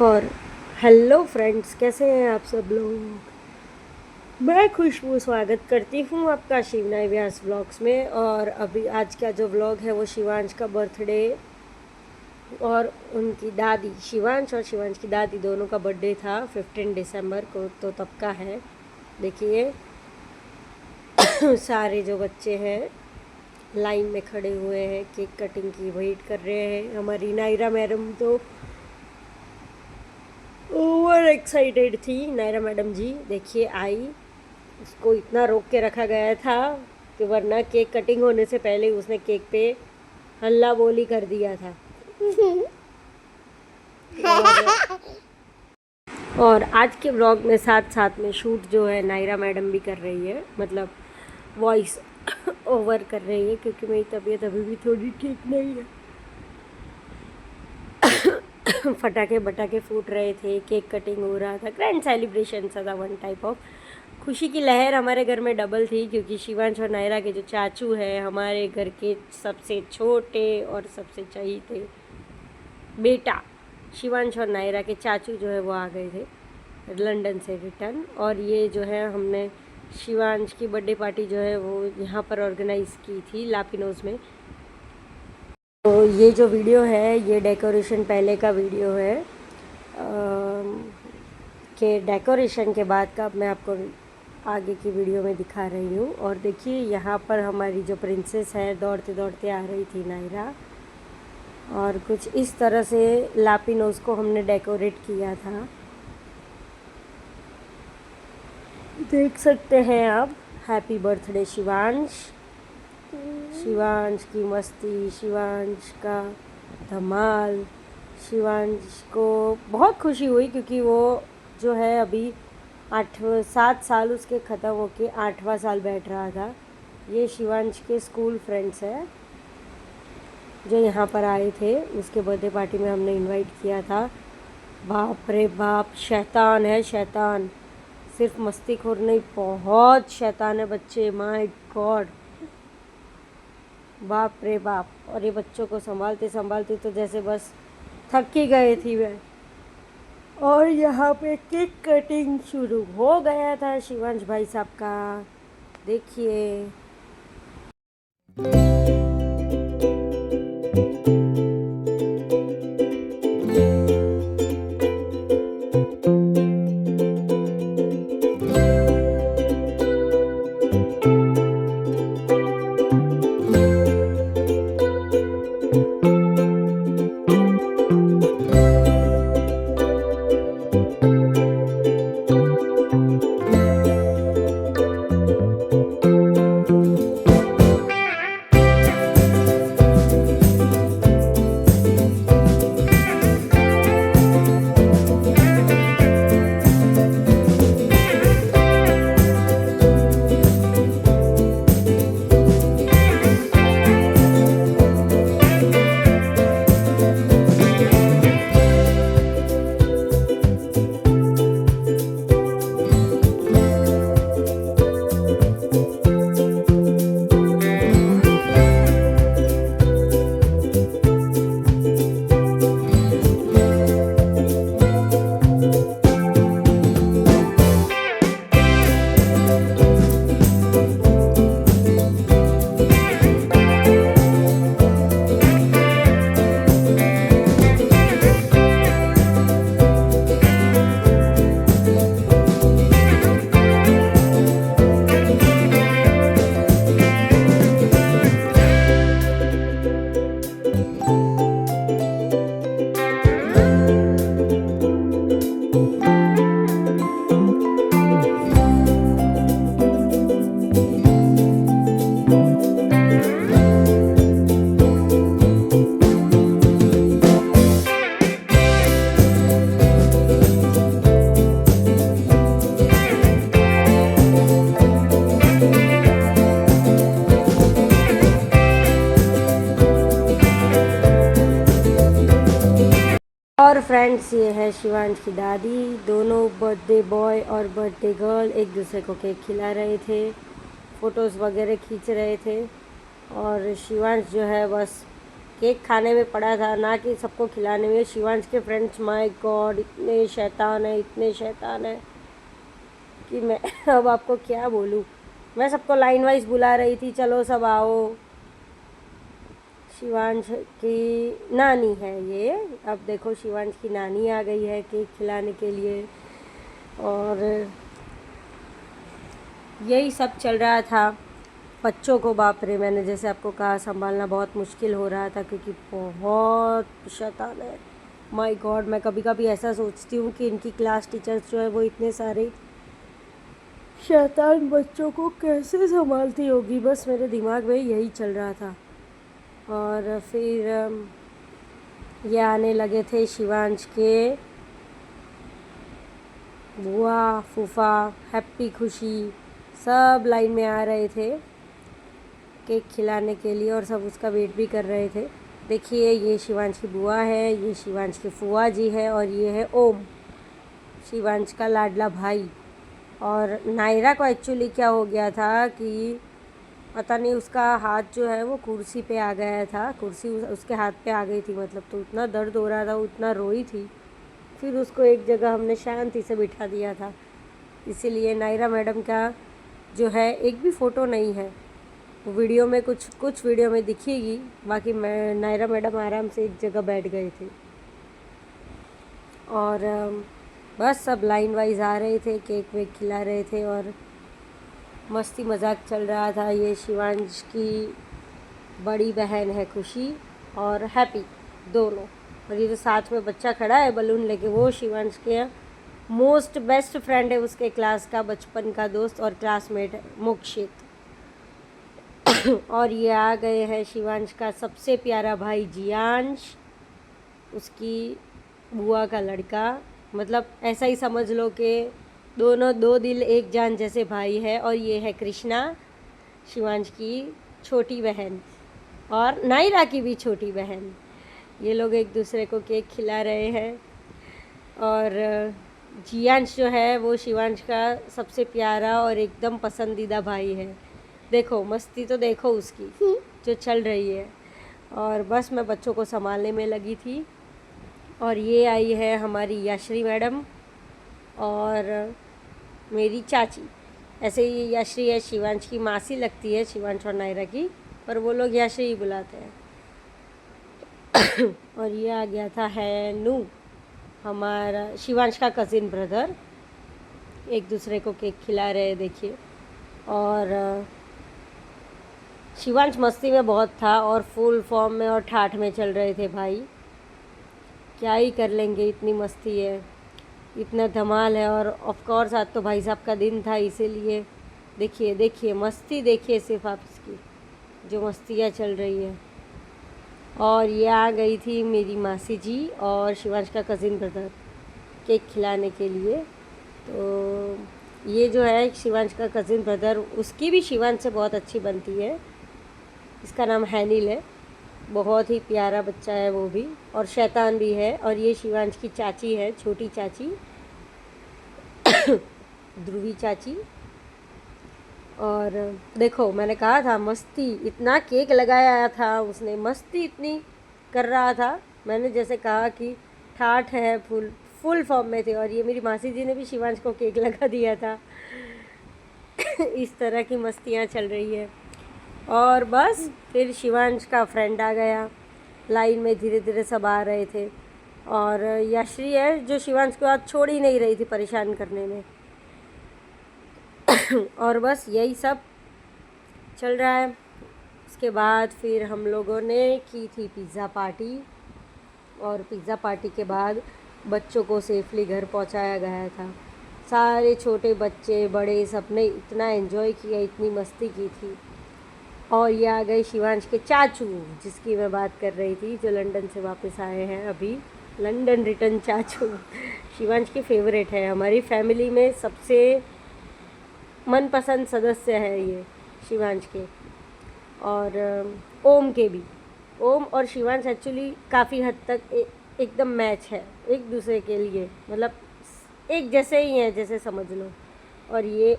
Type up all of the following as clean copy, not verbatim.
और hello friends, कैसे हैं आप सब लोग। मैं खुशबू स्वागत करती हूँ आपका शिवनाई व्यास व्लॉग्स में। और अभी आज का जो व्लॉग है वो शिवांश का बर्थडे और उनकी दादी, शिवांश और शिवांश की दादी दोनों का बर्थडे था 15 दिसंबर को, तो तब का है। देखिए सारे जो बच्चे हैं लाइन में खड़े हुए हैं, केक कटिंग की वेट कर रहे हैं। हमारी नायरा मैडम तो ओवर एक्साइटेड थी। नायरा मैडम जी देखिए आई, उसको इतना रोक के रखा गया था कि वरना केक कटिंग होने से पहले उसने केक पे हल्ला बोली कर दिया था। और आज के व्लॉग में साथ साथ में शूट जो है नायरा मैडम भी कर रही है, मतलब वॉइस ओवर कर रही है, क्योंकि मेरी तबीयत अभी भी थोड़ी ठीक नहीं है। फटाके बटाके फूट रहे थे, केक कटिंग हो रहा था, ग्रैंड सेलिब्रेशन था वन टाइप ऑफ। खुशी की लहर हमारे घर में डबल थी, क्योंकि शिवांश और नायरा के जो चाचू हैं, हमारे घर के सबसे छोटे और सबसे चहीते बेटा शिवांश और नायरा के चाचू जो है वो आ गए थे लंदन से रिटर्न। और ये जो है हमने शिवांश की बर्थडे पार्टी जो है वो यहाँ पर ऑर्गेनाइज़ की थी लापिनोज में। तो ये जो वीडियो है ये डेकोरेशन पहले का वीडियो है कि डेकोरेशन के बाद का मैं आपको आगे की वीडियो में दिखा रही हूँ। और देखिए यहाँ पर हमारी जो प्रिंसेस है दौड़ते दौड़ते आ रही थी नायरा, और कुछ इस तरह से लापिनोज को हमने डेकोरेट किया था, देख सकते हैं आप। Happy birthday Shivansh. शिवांश की मस्ती, शिवांश का धमाल। शिवांश को बहुत खुशी हुई क्योंकि वो जो है अभी 7 साल उसके ख़त्म होके 8वां साल बैठ रहा था। ये शिवांश के स्कूल फ्रेंड्स हैं जो यहाँ पर आए थे, उसके बर्थडे पार्टी में हमने इनवाइट किया था। बाप रे बाप, शैतान है शैतान, सिर्फ मस्तीखोर नहीं, बहुत शैतान है बच्चे, माय गॉड, बाप रे बाप। और ये बच्चों को संभालते संभालते तो जैसे बस थक ही गए थी वे। और यहाँ पे केक कटिंग शुरू हो गया था शिवांश भाई साहब का, देखिए। और फ्रेंड्स, ये है शिवांश की दादी। दोनों बर्थडे बॉय और बर्थडे गर्ल एक दूसरे को केक खिला रहे थे, फ़ोटोज़ वगैरह खींच रहे थे। और शिवांश जो है बस केक खाने में पड़ा था, ना कि सबको खिलाने में। शिवांश के फ्रेंड्स माय गॉड इतने शैतान है, इतने शैतान है कि मैं अब आपको क्या बोलूँ। मैं सबको लाइन वाइज बुला रही थी, चलो सब आओ। शिवांश की नानी है ये। अब देखो शिवांश की नानी आ गई है केक खिलाने के लिए। और यही सब चल रहा था। बच्चों को बाप रे, मैंने जैसे आपको कहा, संभालना बहुत मुश्किल हो रहा था क्योंकि बहुत शैतान है। माय गॉड, मैं कभी कभी ऐसा सोचती हूँ कि इनकी क्लास टीचर्स जो है वो इतने सारे शैतान बच्चों को कैसे संभालती होगी। बस मेरे दिमाग में यही चल रहा था। और फिर ये आने लगे थे शिवांश के बुआ, फूफा, हैप्पी, खुशी, सब लाइन में आ रहे थे केक खिलाने के लिए और सब उसका वेट भी कर रहे थे। देखिए ये शिवांश की बुआ है, ये शिवांश की फुआ जी है और ये है ओम, शिवांश का लाडला भाई। और नायरा को एक्चुअली क्या हो गया था कि पता नहीं, उसका हाथ जो है वो कुर्सी पे आ गया था, कुर्सी उसके हाथ पे आ गई थी मतलब। तो इतना दर्द हो रहा था, वो इतना रोई थी। फिर उसको एक जगह हमने शांति से बिठा दिया था। इसीलिए नायरा मैडम का जो है एक भी फ़ोटो नहीं है। वो वीडियो में कुछ वीडियो में दिखेगी, बाकी मैं नायरा मैडम आराम से एक जगह बैठ गए थे। और बस सब लाइन वाइज आ रहे थे, केक वेक खिला रहे थे और मस्ती मजाक चल रहा था। ये शिवांश की बड़ी बहन है खुशी और हैप्पी दोनों। और ये जो साथ में बच्चा खड़ा है बलून लेके, वो शिवांश के मोस्ट बेस्ट फ्रेंड है, उसके क्लास का बचपन का दोस्त और क्लासमेट है, मोक्षित। और ये आ गए हैं शिवांश का सबसे प्यारा भाई जियांश, उसकी बुआ का लड़का। मतलब ऐसा ही समझ लो कि दोनों दो दिल एक जान जैसे भाई है। और ये है कृष्णा, शिवांश की छोटी बहन और नायरा की भी छोटी बहन। ये लोग एक दूसरे को केक खिला रहे हैं। और जियांश जो है वो शिवांश का सबसे प्यारा और एकदम पसंदीदा भाई है। देखो मस्ती तो देखो उसकी जो चल रही है। और बस मैं बच्चों को संभालने में लगी थी। और ये आई है हमारी याश्री मैडम और मेरी चाची। ऐसे ही याश्री है, शिवांश की मासी लगती है, शिवांश और नायरा की, पर वो लोग याश्री ही बुलाते हैं। और ये आ गया था हैनू, हमारा शिवांश का कज़िन ब्रदर। एक दूसरे को केक खिला रहे हैं देखिए। और शिवांश मस्ती में बहुत था और फुल फॉर्म में और ठाठ में चल रहे थे भाई। क्या ही कर लेंगे, इतनी मस्ती है, इतना धमाल है। और ऑफ कोर्स आज तो भाई साहब का दिन था, इसीलिए देखिए देखिए मस्ती देखिए सिर्फ आप इसकी, जो मस्तियाँ चल रही है। और ये आ गई थी मेरी मासी जी और शिवांश का कज़िन ब्रदर केक खिलाने के लिए। तो ये जो है शिवांश का कज़िन ब्रदर, उसकी भी शिवांश से बहुत अच्छी बनती है। इसका नाम हैनिल है, बहुत ही प्यारा बच्चा है वो भी और शैतान भी है। और ये शिवांश की चाची है, छोटी चाची ध्रुवी चाची। और देखो मैंने कहा था मस्ती, इतना केक लगाया था उसने, मस्ती इतनी कर रहा था। मैंने जैसे कहा कि ठाठ है, फुल फॉर्म में थे। और ये मेरी मासी जी ने भी शिवांश को केक लगा दिया था। इस तरह की मस्तियाँ चल रही है। और बस फिर शिवांश का फ्रेंड आ गया, लाइन में धीरे धीरे सब आ रहे थे। और याश्री है जो शिवांश को आज छोड़ ही नहीं रही थी परेशान करने में। और बस यही सब चल रहा है। उसके बाद फिर हम लोगों ने की थी पिज़्ज़ा पार्टी। और पिज़्ज़ा पार्टी के बाद बच्चों को सेफली घर पहुंचाया गया था। सारे छोटे बच्चे बड़े सब ने इतना एंजॉय किया, इतनी मस्ती की थी। और ये आ गए शिवांश के चाचू, जिसकी मैं बात कर रही थी, जो लंदन से वापस आए हैं अभी, लंदन रिटर्न चाचू। शिवांश के फेवरेट है, हमारी फैमिली में सबसे मनपसंद सदस्य है ये शिवांश के। और ओम के भी। ओम और शिवांश एक्चुअली काफ़ी हद तक एकदम मैच है एक दूसरे के लिए, मतलब एक जैसे ही हैं जैसे समझ लो। और ये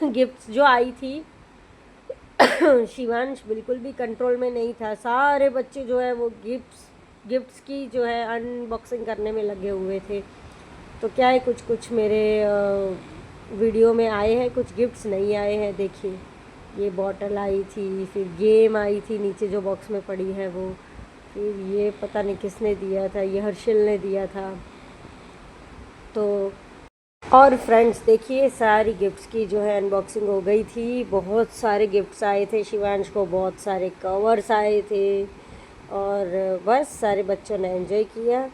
गिफ्ट जो आई थी शिवांश बिल्कुल भी कंट्रोल में नहीं था। सारे बच्चे जो है वो गिफ्ट्स की जो है अनबॉक्सिंग करने में लगे हुए थे। तो क्या है, कुछ कुछ मेरे वीडियो में आए हैं, कुछ गिफ्ट्स नहीं आए हैं। देखिए, ये बॉटल आई थी, फिर गेम आई थी नीचे जो बॉक्स में पड़ी है वो, फिर ये पता नहीं किसने दिया था, ये हर्षिल ने दिया था। तो और फ्रेंड्स देखिए, सारी गिफ्ट्स की जो है अनबॉक्सिंग हो गई थी। बहुत सारे गिफ्ट्स आए थे शिवांश को, बहुत सारे कवर्स आए थे, और बस सारे बच्चों ने एंजॉय किया।